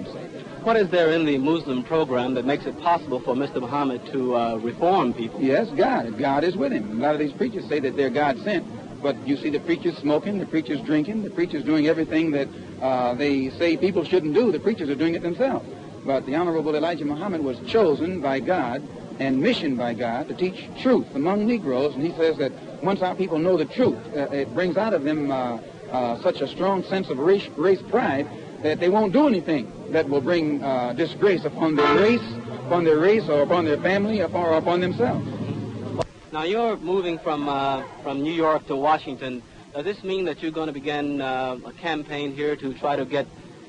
compensate. What is there in the Muslim program that makes it possible for Mr. Muhammad to reform people? Yes, God. God is with him. A lot of these preachers say that they're God sent, but you see the preachers smoking, the preachers drinking, the preachers doing everything that they say people shouldn't do. The preachers are doing it themselves. But the Honorable Elijah Muhammad was chosen by God and missioned by God to teach truth among Negroes, and he says that once our people know the truth, it brings out of them such a strong sense of race pride that they won't do anything that will bring disgrace upon their race, or upon their family, or upon themselves. Now, you're moving from New York to Washington. Does this mean that you're going to begin a campaign here to try to get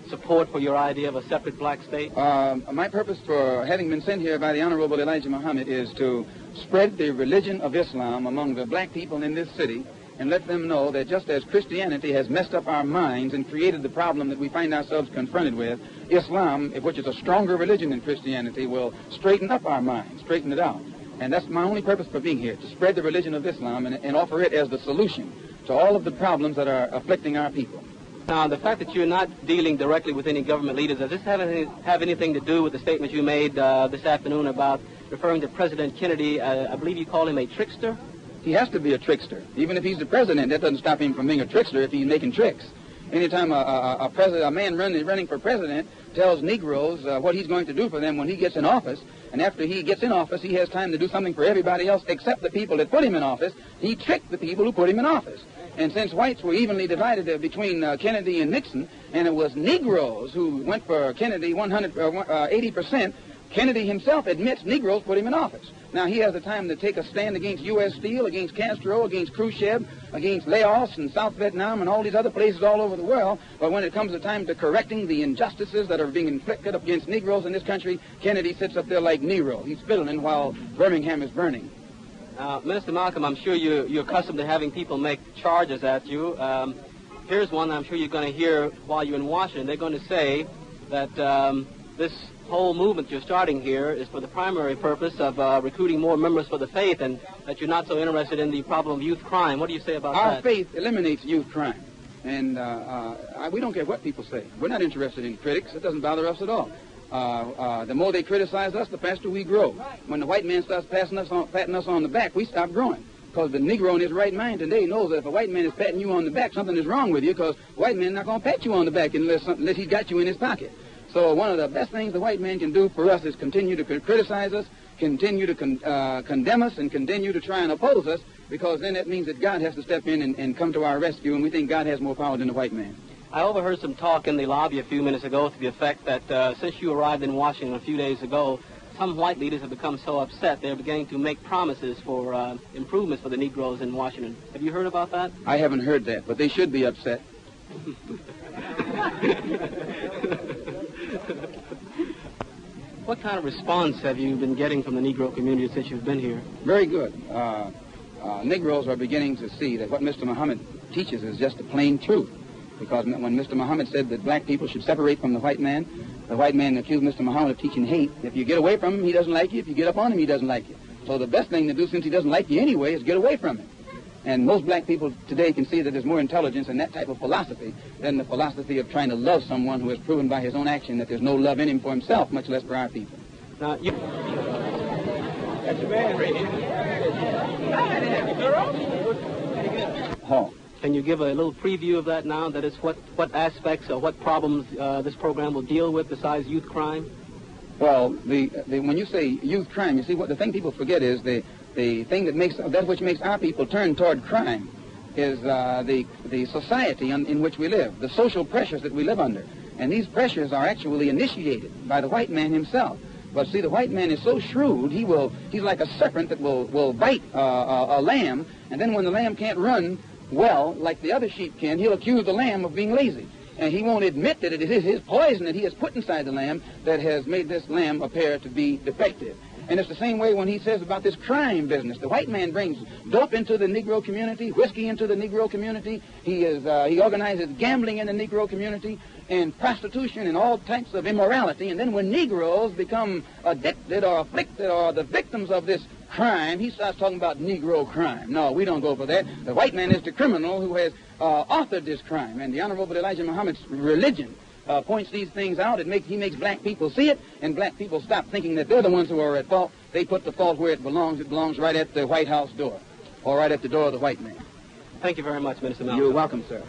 support for your idea of a separate black state? My purpose for having been sent here by the Honorable Elijah Muhammad is to spread the religion of Islam among the black people in this city, and let them know that just as Christianity has messed up our minds and created the problem that we find ourselves confronted with, Islam, which is a stronger religion than Christianity, will straighten up our minds, straighten it out. And that's my only purpose for being here, to spread the religion of Islam and offer it as the solution to all of the problems that are afflicting our people. Now, the fact that you're not dealing directly with any government leaders, does this have anything to do with the statement you made this afternoon about referring to President Kennedy? I believe you call him a trickster? He has to be a trickster. Even if he's the president, that doesn't stop him from being a trickster if he's making tricks. Anytime a man running for president tells Negroes what he's going to do for them when he gets in office, and after he gets in office, he has time to do something for everybody else except the people that put him in office, he tricked the people who put him in office. And since whites were evenly divided between Kennedy and Nixon, and it was Negroes who went for Kennedy 80%, Kennedy himself admits Negroes put him in office. Now, he has the time to take a stand against U.S. Steel, against Castro, against Khrushchev, against Laos and South Vietnam and all these other places all over the world. But when it comes to time to correcting the injustices that are being inflicted against Negroes in this country, Kennedy sits up there like Nero. He's fiddling while Birmingham is burning. Minister Malcolm, I'm sure you're accustomed to having people make charges at you. Here's one I'm sure you're going to hear while you're in Washington. They're going to say that this whole movement you're starting here is for the primary purpose of recruiting more members for the faith, and that you're not so interested in the problem of youth crime. What do you say about that? Our faith eliminates youth crime, and we don't care what people say. We're not interested in critics. It doesn't bother us at all. The more they criticize us, the faster we grow. When the white man starts patting us on the back, we stop growing. Because the Negro in his right mind today knows that if a white man is patting you on the back, something is wrong with you, because the white man is not going to pat you on the back unless he's got you in his pocket. So one of the best things the white man can do for us is continue to criticize us, continue to condemn us, and continue to try and oppose us, because then that means that God has to step in and come to our rescue, and we think God has more power than the white man. I overheard some talk in the lobby a few minutes ago to the effect that since you arrived in Washington a few days ago, some white leaders have become so upset they're beginning to make promises for improvements for the Negroes in Washington. Have you heard about that? I haven't heard that, but they should be upset. What kind of response have you been getting from the Negro community since you've been here? Very good. Negroes are beginning to see that what Mr. Muhammad teaches is just the plain truth. Because when Mr. Muhammad said that black people should separate from the white man accused Mr. Muhammad of teaching hate. If you get away from him, he doesn't like you. If you get up on him, he doesn't like you. So the best thing to do, since he doesn't like you anyway, is get away from him. And most black people today can see that there's more intelligence in that type of philosophy than the philosophy of trying to love someone who has proven by his own action that there's no love in him for himself, much less for our people. Now, you... Oh. Can you give a little preview of that now? That is, what aspects or what problems this program will deal with besides youth crime? Well, when you say youth crime, you see, what the thing people forget is the thing that which makes our people turn toward crime is the society in which we live, the social pressures that we live under. And these pressures are actually initiated by the white man himself. But see, the white man is so shrewd, he's like a serpent that will bite a lamb, and then when the lamb can't run well, like the other sheep can, he'll accuse the lamb of being lazy. And he won't admit that it is his poison that he has put inside the lamb that has made this lamb appear to be defective. And it's the same way when he says about this crime business. The white man brings dope into the Negro community, whiskey into the Negro community. He organizes gambling in the Negro community, and prostitution and all types of immorality. And then when Negroes become addicted or afflicted or the victims of this crime, he starts talking about Negro crime. No, we don't go for that. The white man is the criminal who has authored this crime. And the Honorable Elijah Muhammad's religion points these things out, he makes black people see it, and black people stop thinking that they're the ones who are at fault. They put the fault where it belongs. It belongs right at the White House door, or right at the door of the white man. Thank you very much, Minister Malcolm. You're welcome, sir.